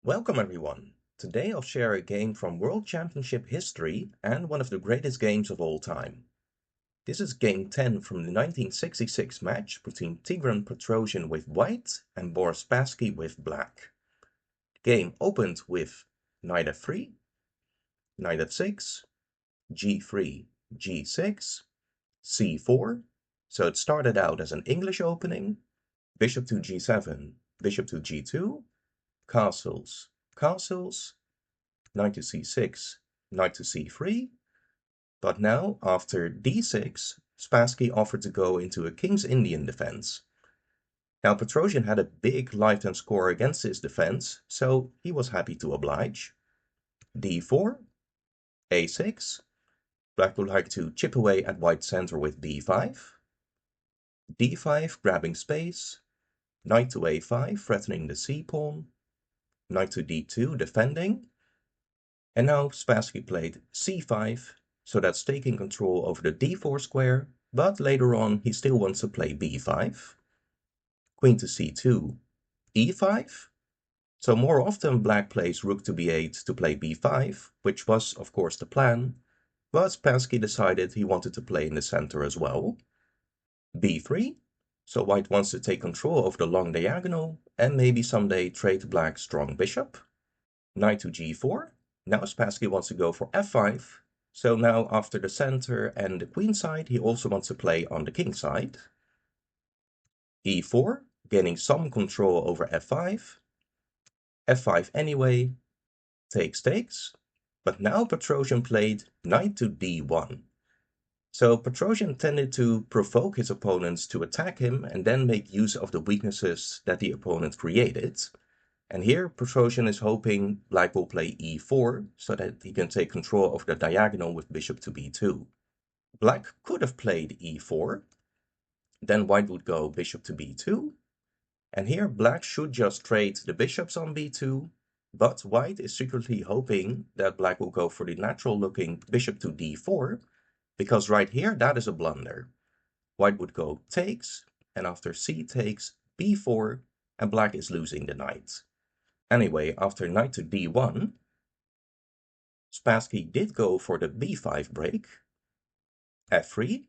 Welcome everyone! Today I'll share a game from World Championship history and one of the greatest games of all time. This is game 10 from the 1966 match between Tigran Petrosian with white and Boris Spassky with black. The game opened with knight f3, knight f6, g3, g6, c4. So it started out as an English opening, bishop to g7, bishop to g2, castles, castles, knight to c6, knight to c3, but now, after d6, Spassky offered to go into a King's Indian defense. Now Petrosian had a big lifetime score against his defense, so he was happy to oblige. d4, a6, black would like to chip away at white's center with d5, d5 grabbing space, knight to a5 threatening the c-pawn, knight to d2 defending, and now Spassky played c5, so that's taking control over the d4 square, but later on he still wants to play b5. Queen to c2, e5. So more often black plays rook to b8 to play b5, which was of course the plan, but Spassky decided he wanted to play in the center as well. b3. So white wants to take control over the long diagonal and maybe someday trade black's strong bishop. Knight to g4. Now Spassky wants to go for f5. So now after the center and the queen side, he also wants to play on the king side. e4, gaining some control over f5. f5 anyway, takes. But now Petrosian played knight to d1. So Petrosian tended to provoke his opponents to attack him and then make use of the weaknesses that the opponent created. And here Petrosian is hoping black will play e4 so that he can take control of the diagonal with bishop to b2. Black could have played e4, then white would go bishop to b2, and here black should just trade the bishops on b2, but white is secretly hoping that black will go for the natural looking bishop to d4, because right here that is a blunder. White would go takes, and after c takes, b4, and black is losing the knight. Anyway, after knight to d1, Spassky did go for the b5 break. f3.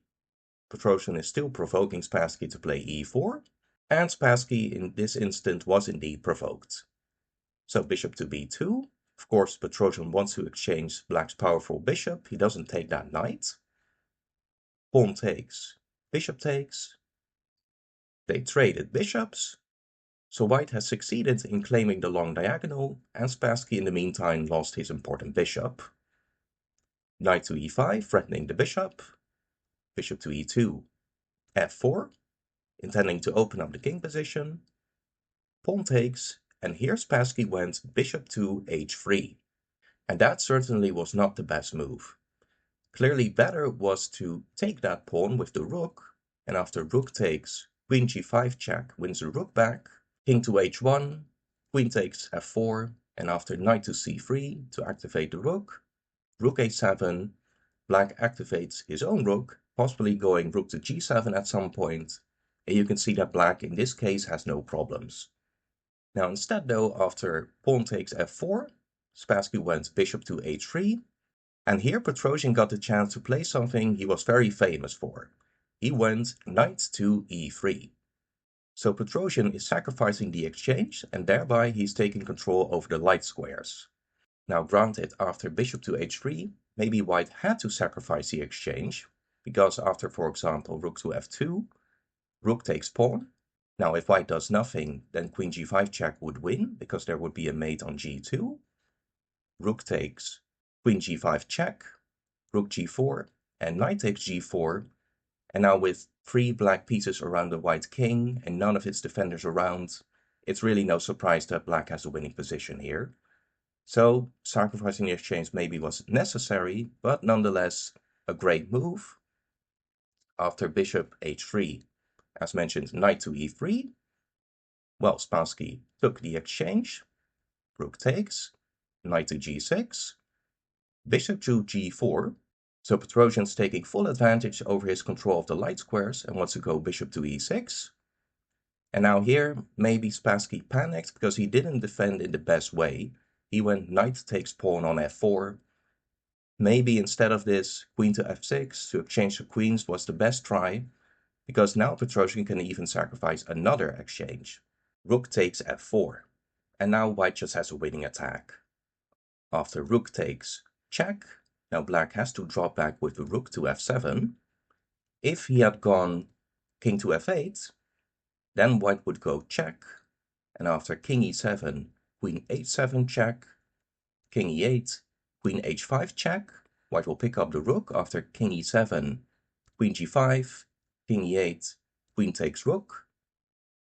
Petrosian is still provoking Spassky to play e4, and Spassky in this instant was indeed provoked. So bishop to b2. Of course, Petrosian wants to exchange black's powerful bishop. He doesn't take that knight. Pawn takes, bishop takes. They traded bishops. So white has succeeded in claiming the long diagonal, and Spassky in the meantime lost his important bishop. Knight to e5, threatening the bishop. Bishop to e2, f4, intending to open up the king position. Pawn takes, and here Spassky went bishop to h3. And that certainly was not the best move. Clearly better was to take that pawn with the rook, and after rook takes, queen g5 check wins the rook back. King to h1, queen takes f4, and after knight to c3 to activate the rook, rook a7, black activates his own rook, possibly going rook to g7 at some point, and you can see that black in this case has no problems. Now instead though, after pawn takes f4, Spassky went bishop to h3, and here Petrosian got the chance to play something he was very famous for. He went knight to e3. So Petrosian is sacrificing the exchange, and thereby he's taking control over the light squares. Now granted, after bishop to h3, maybe white had to sacrifice the exchange, because after, for example, rook to f2, rook takes pawn. Now if white does nothing, then queen g5 check would win, because there would be a mate on g2. Rook takes, queen g5 check, rook g4, and knight takes g4. And now with 3 black pieces around the white king and none of its defenders around, it's really no surprise that black has a winning position here. So sacrificing the exchange maybe was necessary, but nonetheless a great move. After bishop h3, as mentioned, knight to e3. Well, Spassky took the exchange. Rook takes, knight to g6, bishop to g4. So Petrosian's taking full advantage over his control of the light squares and wants to go bishop to e6. And now here, maybe Spassky panicked because he didn't defend in the best way. He went knight takes pawn on f4. Maybe instead of this, queen to f6 to exchange the queens was the best try, because now Petrosian can even sacrifice another exchange. Rook takes f4, and now white just has a winning attack. After rook takes check, now black has to drop back with the rook to f7. If he had gone king to f8, then white would go check, and after king e7, queen h7 check, king e8, queen h5 check, white will pick up the rook after king e7, queen g5, king e8, queen takes rook,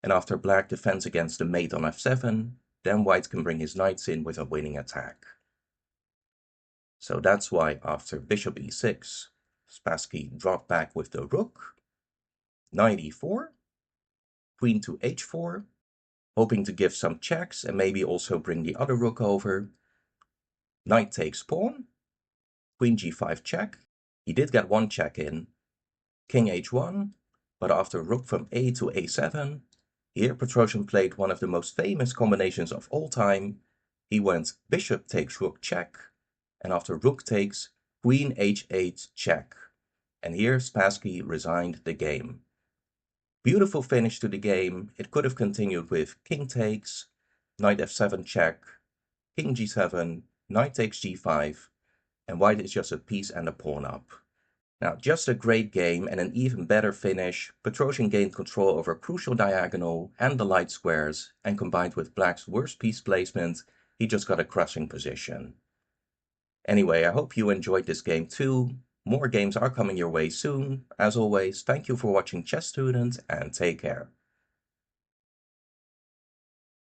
and after black defends against the mate on f7, then white can bring his knights in with a winning attack. So that's why after bishop e6, Spassky dropped back with the rook, knight e4, queen to h4, hoping to give some checks and maybe also bring the other rook over. Knight takes pawn, queen g5 check. He did get one check in, king h1, but after rook from a to a7, here Petrosian played one of the most famous combinations of all time. He went bishop takes rook check, and after rook takes, queen h8 check. And here Spassky resigned the game. Beautiful finish to the game. It could have continued with king takes, knight f7 check, king g7, knight takes g5, and white is just a piece and a pawn up. Now, just a great game and an even better finish. Petrosian gained control over crucial diagonal and the light squares, and combined with black's worst piece placement, he just got a crushing position. Anyway, I hope you enjoyed this game too. More games are coming your way soon. As always, thank you for watching Chess Student, and take care.